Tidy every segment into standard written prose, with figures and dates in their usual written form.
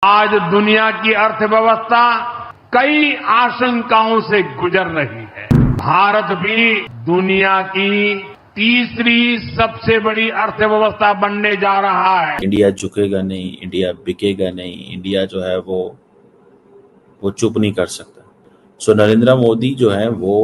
आज दुनिया की अर्थव्यवस्था कई आशंकाओं से गुजर रही है। भारत भी दुनिया की तीसरी सबसे बड़ी अर्थव्यवस्था बनने जा रहा है। इंडिया झुकेगा नहीं, इंडिया बिकेगा नहीं, इंडिया जो है वो चुप नहीं कर सकता। सो नरेंद्र मोदी जो है वो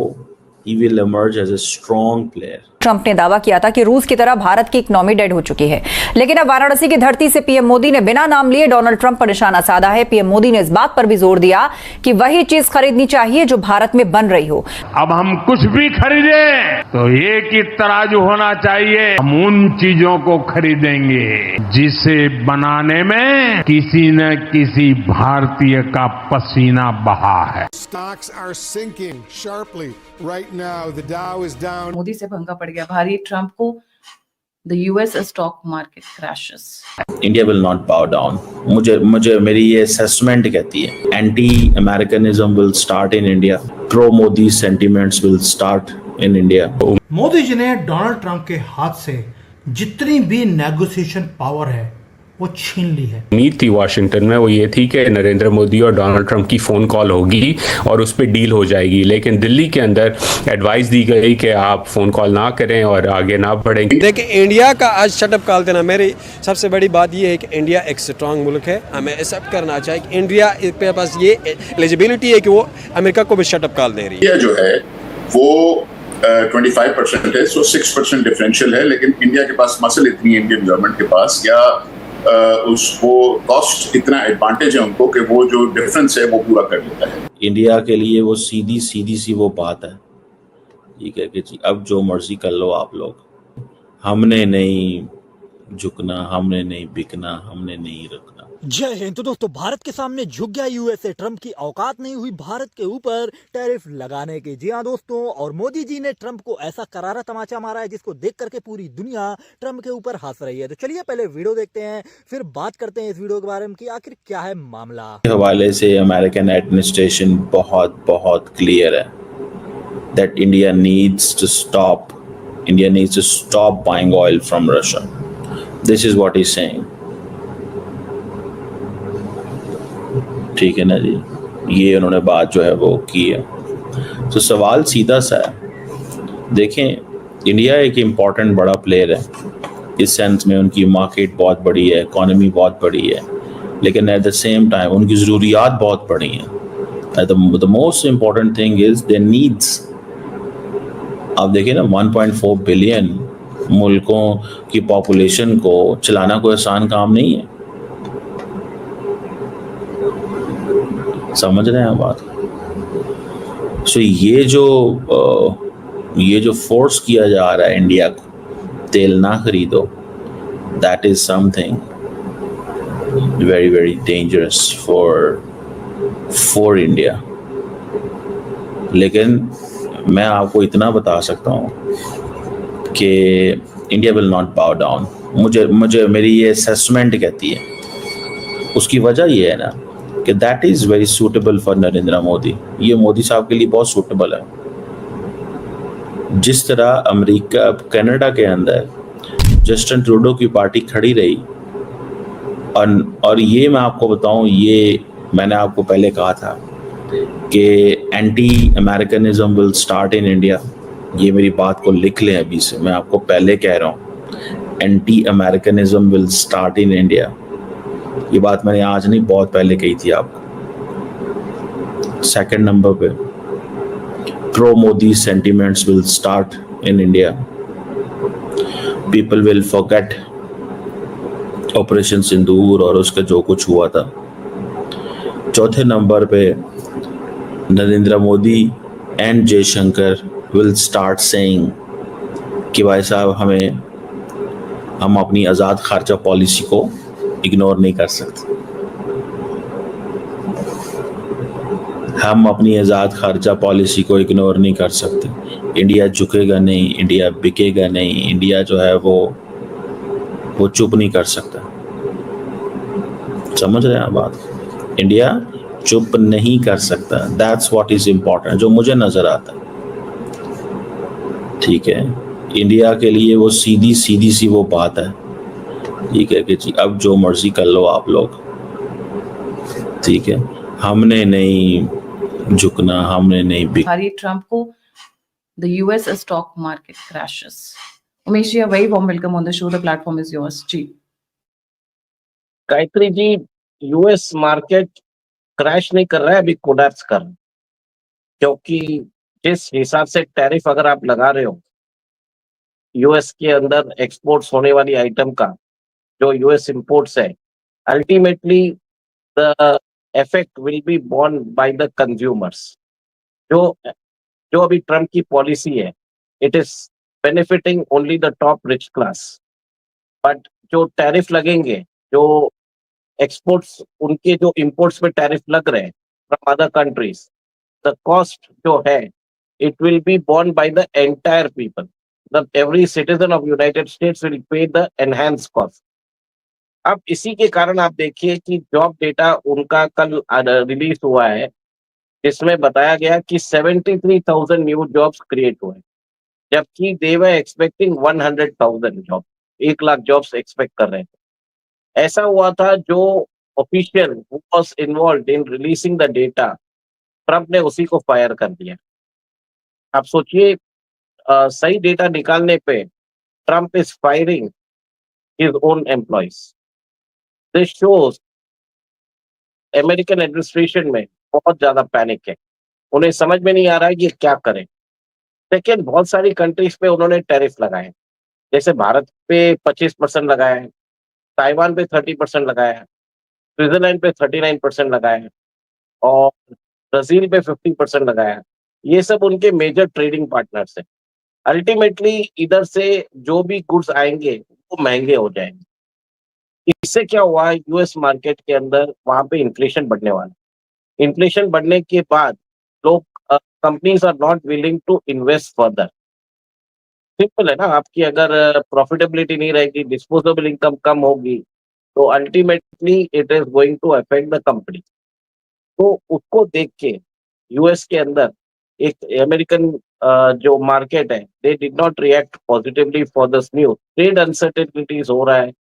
he will emerge as a strong player. Trump ने दावा किया था कि रूस की तरह भारत की इकोनॉमी डेड हो चुकी है, लेकिन अब वाराणसी की धरती से पीएम मोदी ने बिना नाम लिए डोनाल्ड ट्रंप पर निशाना साधा है। पीएम मोदी ने इस बात पर भी जोर दिया कि वही चीज खरीदनी चाहिए जो भारत में बन रही हो। अब हम कुछ भी खरीदे तो एक ही तराजू होना चाहिए। हम उन चीजों को खरीदेंगे जिसे बनाने में किसी न किसी भारतीय का पसीना बहा है। Stocks are sinking sharply right now. The Dow is down. Modi से भंगा पड़ गया भारी ट्रंप को। The US stock market crashes. India will not bow down. मुझे मेरी ये assessment कहती है anti Americanism will start in India. Pro Modi sentiments will start in India. Modi ji ने डोनाल्ड ट्रंप के हाथ से जितनी भी नेगोशिएशन पावर है वो छीन ली है। उम्मीद थी वाशिंगटन में वो ये थी कि नरेंद्र मोदी और डोनाल्ड ट्रंप की फ़ोन कॉल होगी और उस पर डील हो जाएगी, लेकिन दिल्ली के अंदर एडवाइस दी गई कि आप फ़ोन कॉल ना करें और आगे ना बढ़ें। देखिए इंडिया का आज शटअप कॉल देना, मेरी सबसे बड़ी बात ये है कि इंडिया एक स्ट्रांग मुल्क है, हमें एक्सेप्ट करना चाहिए कि इंडिया के पास ये एलिजिबिलिटी है कि वो अमेरिका को भी शटअप कॉल दे रही है। इंडिया जो है वो 25% है, सो 6% डिफरेंशियल है, लेकिन इंडिया के पास मसल इतनी है इंडियन गवर्नमेंट के पास या उसको कॉस्ट इतना एडवांटेज है उनको कि वो जो डिफरेंस है वो पूरा कर लेता है। इंडिया के लिए वो सीधी सी वो बात है, ठीक है कि जी अब जो मर्जी कर लो आप लोग, हमने नहीं झुकना, हमने नहीं बिकना, हमने नहीं रखना। जय हिंद। तो दोस्तों, भारत के सामने झुक गया यूएसए। ट्रंप की औकात नहीं हुई भारत के ऊपर टैरिफ लगाने की। जी हाँ दोस्तों, और मोदी जी ने ट्रंप को ऐसा करारा तमाचा मारा है जिसको देख करके पूरी दुनिया ट्रंप के ऊपर हंस रही है। तो चलिए पहले वीडियो देखते हैं, फिर बात करते हैं इस वीडियो के बारे में कि आखिर क्या है मामला। हवाले से अमेरिकन एडमिनिस्ट्रेशन बहुत क्लियर है that India needs to stop buying oil from Russia. This is what he is saying. ठीक है ना जी, ये उन्होंने बात जो है वो की है। तो सवाल सीधा सा है, देखें इंडिया एक इम्पॉर्टेंट बड़ा प्लेयर है, इस सेंस में उनकी मार्केट बहुत बड़ी है, इकॉनमी बहुत बड़ी है, लेकिन एट द सेम टाइम उनकी ज़रूरियात बहुत बड़ी हैं। The most important thing is there needs. आप देखिए ना, 1.4 बिलियन मुल्कों की पॉपुलेशन को चलाना कोई आसान काम नहीं है। समझ रहे हैं बात? सो ये जो फोर्स किया जा रहा है इंडिया को, तेल ना खरीदो, that is something very dangerous for India. लेकिन मैं आपको इतना बता सकता हूँ कि इंडिया विल नॉट बाउ डाउन। मुझे मेरी ये असेसमेंट कहती है, उसकी वजह ये है ना कि that is very suitable for Narendra Modi. ये मोदी साहब के लिए बहुत सूटेबल है। जिस तरह अमेरिका कनाडा के अंदर जस्टिन ट्रूडो की पार्टी खड़ी रही, और ये मैं आपको बताऊं, ये मैंने आपको पहले कहा था कि anti Americanism will start in India. ये मेरी बात को लिख लें अभी से, मैं आपको पहले कह रहा हूँ, anti Americanism will start in India. ये बात मैंने आज नहीं, बहुत पहले कही थी आपको। सेकंड नंबर पे, pro Modi sentiments will start in India. People will forget operation Sindoor और उसका जो कुछ हुआ था। चौथे नंबर पे, Narendra Modi and Jaishankar will start saying कि भाई साहब हम अपनी आज़ाद खर्चा पॉलिसी को इग्नोर नहीं कर सकते। हम अपनी आज़ाद खर्चा पॉलिसी को इग्नोर नहीं कर सकते। इंडिया झुकेगा नहीं, इंडिया बिकेगा नहीं, इंडिया जो है वो चुप नहीं कर सकता। समझ रहे हैं बात? इंडिया चुप नहीं कर सकता। दैट्स व्हाट इज इम्पोर्टेंट, जो मुझे नजर आता है। ठीक है, इंडिया के लिए वो सीधी सी वो बात है, ठीक है कि जी अब जो मर्जी कर लो आप लोग, ठीक है, हमने नहीं झुकना, हमने नहीं बिक Hari Trump को the US stock market crashes. Umesh ji, a very warm welcome on the show. The platform is yours. जी. Gayatri ji, US market crash नहीं कर रहा है, अभी कोलैप्स कर रहा है, क्योंकि जिस हिसाब से टैरिफ अगर आप लगा रहे हो यूएस के अंदर एक्सपोर्ट्स होने वाली आइटम का, जो यूएस इंपोर्ट्स है, ultimately the effect will be borne by the consumers. जो अभी ट्रम्प की पॉलिसी है, it is benefiting only the top rich class. But जो टैरिफ लगेंगे, जो एक्सपोर्ट्स, उनके जो इंपोर्ट्स में टैरिफ लग रहे हैं from other countries, the cost जो है it will be borne by the entire people. Every citizen of United States will pay the enhance cost. अब इसी के कारण आप देखिए कि जॉब डेटा उनका कल रिलीज हुआ है, जिसमें बताया गया कि 73,000 न्यू जॉब्स क्रिएट हुए, जबकि they were expecting 100,000 job, 1 lakh jobs expect कर रहे थे. ऐसा हुआ था, जो official was involved in releasing the data, Trump ने उसी को फायर कर दिया. आप सोचिए, सही डेटा निकालने पे Trump is firing his own employees. This shows American administration में बहुत ज्यादा पैनिक है. उन्हें समझ में नहीं आ रहा है कि क्या करें. सेकेंड, बहुत सारी कंट्रीज पे उन्होंने टैरिफ लगाए, जैसे भारत पे 25% लगाया है, ताइवान पे 30% लगाया है, स्विट्जरलैंड पे 39% लगाया है, और ब्राजील पे 50% लगाया है. ये सब उनके मेजर ट्रेडिंग पार्टनर्स हैं. अल्टीमेटली इधर से जो भी गुड्स आएंगे वो महंगे हो जाएंगे. इससे क्या हुआ, यूएस मार्केट के अंदर वहां पे इन्फ्लेशन बढ़ने वाला. इन्फ्लेशन बढ़ने के बाद लोग, companies are not willing to invest further. Simple है ना, आपकी अगर प्रॉफिटेबिलिटी नहीं रहेगी, डिस्पोजेबल इनकम कम होगी, तो ultimately it is going to affect the company. तो उसको देख के यूएस के अंदर एक अमेरिकन जो मार्केट है, they did not react positively for this news. Trade uncertainties हो रहा है.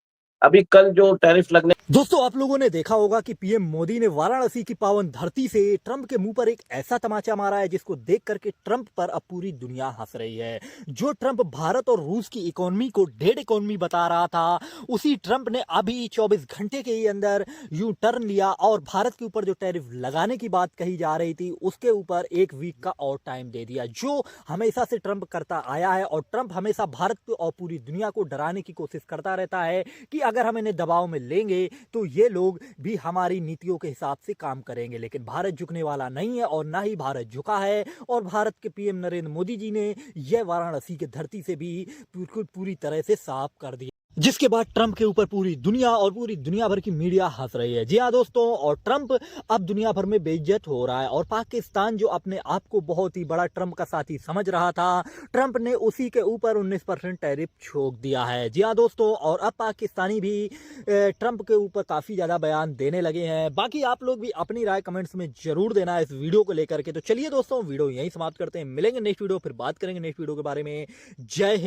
अभी कल जो टैरिफ लगने, दोस्तों आप लोगों ने देखा होगा कि पीएम मोदी ने वाराणसी की पावन धरती से ट्रंप के मुंह पर एक ऐसा तमाचा मारा है जिसको देख करके ट्रंप पर अब पूरी दुनिया हंस रही है. जो ट्रंप भारत और रूस की इकोनॉमी को डेड इकोनॉमी बता रहा था, उसी ट्रंप ने अभी 24 घंटे के ही अंदर यू टर्न लिया और भारत के ऊपर जो टैरिफ लगाने की बात कही जा रही थी उसके ऊपर 1 वीक का और टाइम दे दिया, जो हमेशा से ट्रंप करता आया है. और ट्रंप हमेशा भारत को और पूरी दुनिया को डराने की कोशिश करता रहता है कि अगर हम इन्हें दबाव में लेंगे तो ये लोग भी हमारी नीतियों के हिसाब से काम करेंगे. लेकिन भारत झुकने वाला नहीं है और ना ही भारत झुका है. और भारत के पीएम नरेंद्र मोदी जी ने यह वाराणसी की धरती से भी बिल्कुल पूरी तरह से साफ कर दिया, जिसके बाद ट्रंप के ऊपर पूरी दुनिया और पूरी दुनिया भर की मीडिया हंस रही है. जी हाँ दोस्तों, और ट्रंप अब दुनिया भर में बेइज्जत हो रहा है. और पाकिस्तान जो अपने आप को बहुत ही बड़ा ट्रंप का साथी समझ रहा था, ट्रंप ने उसी के ऊपर 19% टैरिफ छोड़ दिया है. जी हाँ दोस्तों, और अब पाकिस्तानी भी ट्रंप के ऊपर काफी ज्यादा बयान देने लगे हैं. बाकी आप लोग भी अपनी राय कमेंट्स में जरूर देना इस वीडियो को लेकर के. तो चलिए दोस्तों, वीडियो यहीं समाप्त करते हैं. मिलेंगे नेक्स्ट वीडियो, फिर बात करेंगे नेक्स्ट वीडियो के बारे में. जय हिंद.